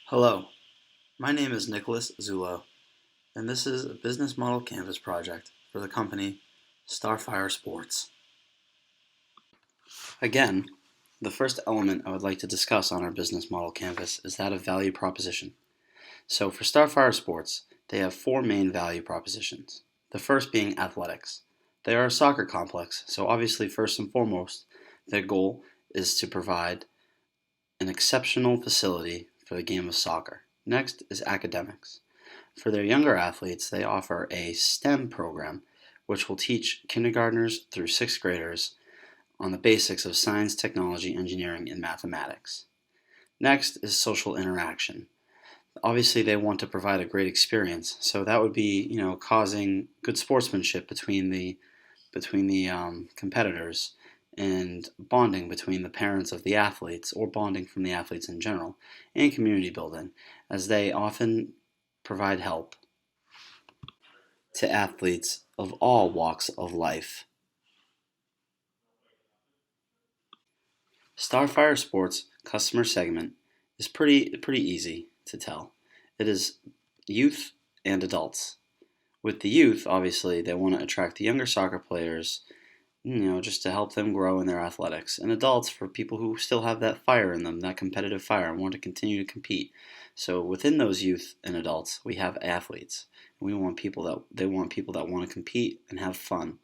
Hello, my name is Nicholas Zullo, and this is a business model canvas project for the company Starfire Sports. Again, the first element I would like to discuss on our business model canvas is that of value proposition. So for Starfire Sports, they have four main value propositions. The first being athletics. They are a soccer complex, so obviously first and foremost, their goal is to provide an exceptional facility for the game of soccer. Next is academics. For their younger athletes, they offer a STEM program which will teach kindergartners through sixth graders on the basics of science, technology, engineering, and mathematics. Next is social interaction. Obviously, they want to provide a great experience, so that would be, causing good sportsmanship between the competitors and bonding between the parents of the athletes or bonding from the athletes in general and community building as they often provide help to athletes of all walks of life. Starfire Sports customer segment is pretty easy to tell. It is youth and adults. With the youth, obviously, they want to attract the younger soccer players, just to help them grow in their athletics. And adults for people who still have that fire in them, that competitive fire, and want to continue to compete. So within those youth and adults, we have athletes. We want people that want to compete and have fun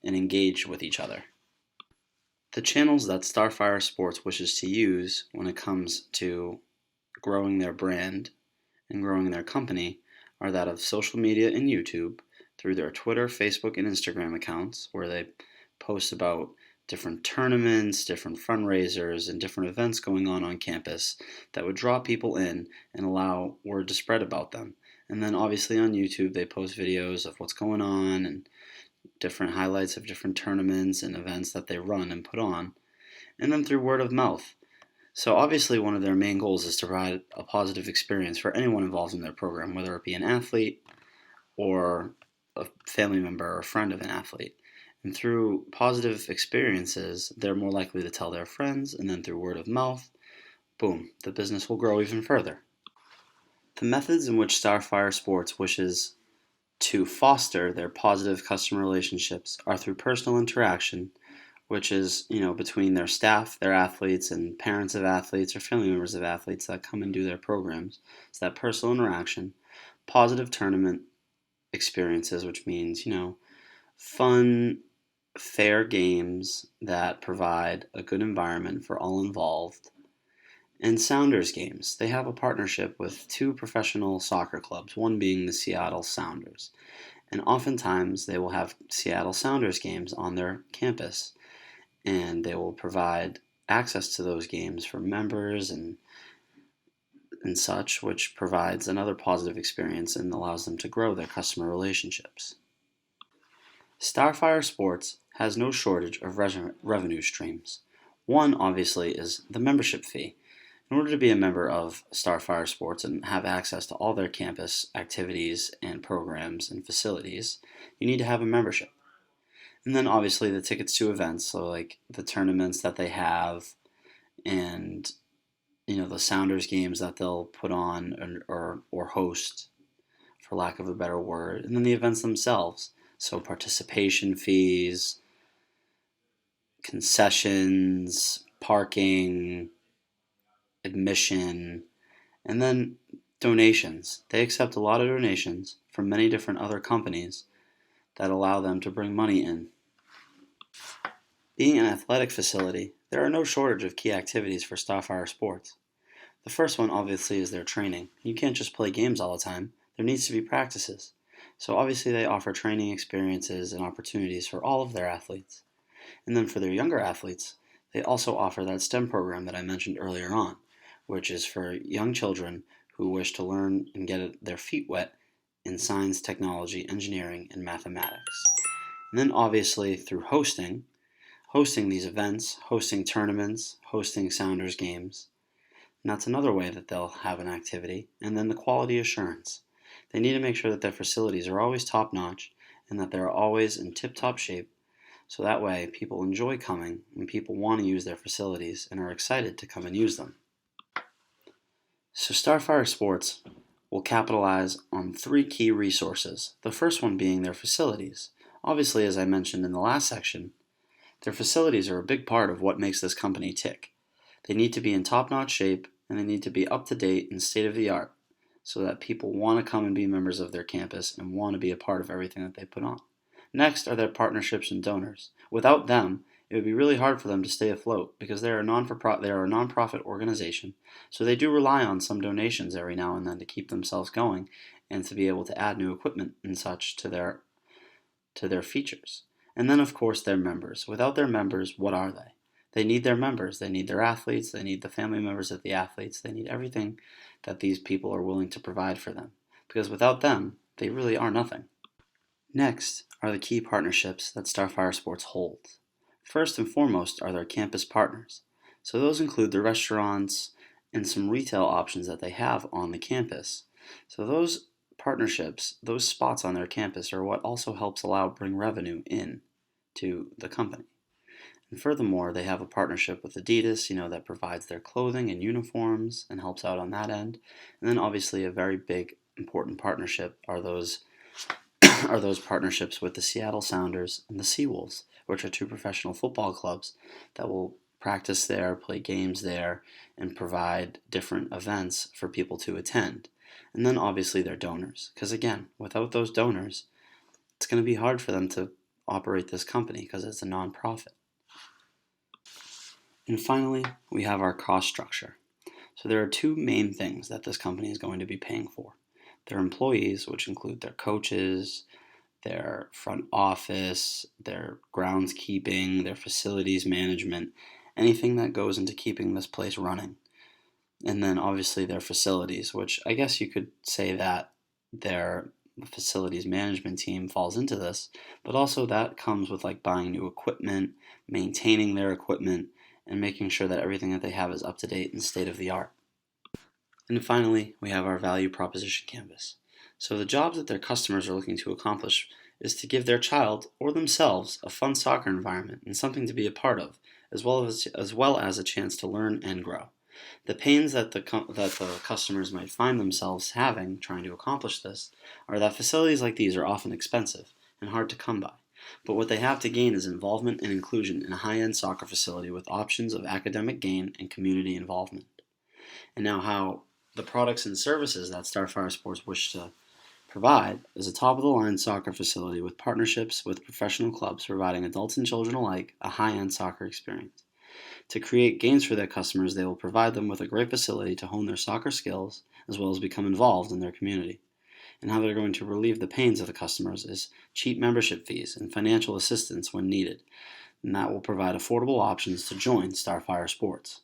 and engage with each other. The channels that Starfire Sports wishes to use when it comes to growing their brand and growing their company are that of social media and YouTube through their Twitter, Facebook, and Instagram accounts where they post about different tournaments, different fundraisers, and different events going on campus that would draw people in and allow word to spread about them. And then obviously on YouTube, they post videos of what's going on and different highlights of different tournaments and events that they run and put on. And then through word of mouth. So obviously one of their main goals is to provide a positive experience for anyone involved in their program, whether it be an athlete or a family member or a friend of an athlete. And through positive experiences, they're more likely to tell their friends, and then through word of mouth, boom, the business will grow even further. The methods in which Starfire Sports wishes to foster their positive customer relationships are through personal interaction, which is, between their staff, their athletes, and parents of athletes or family members of athletes that come and do their programs. So that personal interaction, positive tournament experiences, which means, fun, fair games that provide a good environment for all involved. And Sounders games. They have a partnership with two professional soccer clubs, one being the Seattle Sounders. And oftentimes they will have Seattle Sounders games on their campus. And they will provide access to those games for members and such, which provides another positive experience and allows them to grow their customer relationships. Starfire Sports has no shortage of revenue streams. One, obviously, is the membership fee. In order to be a member of Starfire Sports and have access to all their campus activities and programs and facilities, you need to have a membership. And then obviously the tickets to events, so like the tournaments that they have and the Sounders games that they'll put on or host, for lack of a better word, and then the events themselves. So participation fees, concessions, parking, admission, and then donations. They accept a lot of donations from many different other companies that allow them to bring money in. Being an athletic facility, there are no shortage of key activities for Starfire Sports. The first one obviously is their training. You can't just play games all the time. There needs to be practices. So obviously they offer training experiences and opportunities for all of their athletes. And then for their younger athletes, they also offer that STEM program that I mentioned earlier on, which is for young children who wish to learn and get their feet wet in science, technology, engineering, and mathematics. And then obviously through hosting these events, hosting tournaments, hosting Sounders games. And that's another way that they'll have an activity. And then the quality assurance. They need to make sure that their facilities are always top-notch and that they're always in tip-top shape, so that way people enjoy coming and people want to use their facilities and are excited to come and use them. So Starfire Sports will capitalize on three key resources. The first one being their facilities. Obviously, as I mentioned in the last section, their facilities are a big part of what makes this company tick. They need to be in top-notch shape, and they need to be up to date and state-of-the-art so that people want to come and be members of their campus and want to be a part of everything that they put on. Next are their partnerships and donors. Without them, it would be really hard for them to stay afloat because they are a nonprofit organization, so they do rely on some donations every now and then to keep themselves going and to be able to add new equipment and such to their features. And then, of course, their members. Without their members, what are they? They need their members. They need their athletes. They need the family members of the athletes. They need everything that these people are willing to provide for them. Because without them, they really are nothing. Next are the key partnerships that Starfire Sports holds. First and foremost are their campus partners. So those include the restaurants and some retail options that they have on the campus. So those partnerships, those spots on their campus are what also helps bring revenue in to the company. And furthermore, they have a partnership with Adidas, that provides their clothing and uniforms and helps out on that end. And then obviously a very big important partnership are those partnerships with the Seattle Sounders and the Seawolves, which are two professional football clubs that will practice there, play games there, and provide different events for people to attend. And then obviously their donors, because again, without those donors, it's going to be hard for them to operate this company because it's a nonprofit. And finally, we have our cost structure. So there are two main things that this company is going to be paying for. Their employees, which include their coaches, their front office, their groundskeeping, their facilities management, anything that goes into keeping this place running. And then obviously their facilities, which I guess you could say that their facilities management team falls into this, but also that comes with like buying new equipment, maintaining their equipment, and making sure that everything that they have is up to date and state of the art. And finally, we have our value proposition canvas. So the jobs that their customers are looking to accomplish is to give their child or themselves a fun soccer environment and something to be a part of, as well as a chance to learn and grow. The pains that the customers might find themselves having trying to accomplish this are that facilities like these are often expensive and hard to come by. But what they have to gain is involvement and inclusion in a high-end soccer facility with options of academic gain and community involvement. And now how the products and services that Starfire Sports wish to provide is a top-of-the-line soccer facility with partnerships with professional clubs providing adults and children alike a high-end soccer experience. To create gains for their customers, they will provide them with a great facility to hone their soccer skills as well as become involved in their community. And how they're going to relieve the pains of the customers is cheap membership fees and financial assistance when needed. And that will provide affordable options to join Starfire Sports.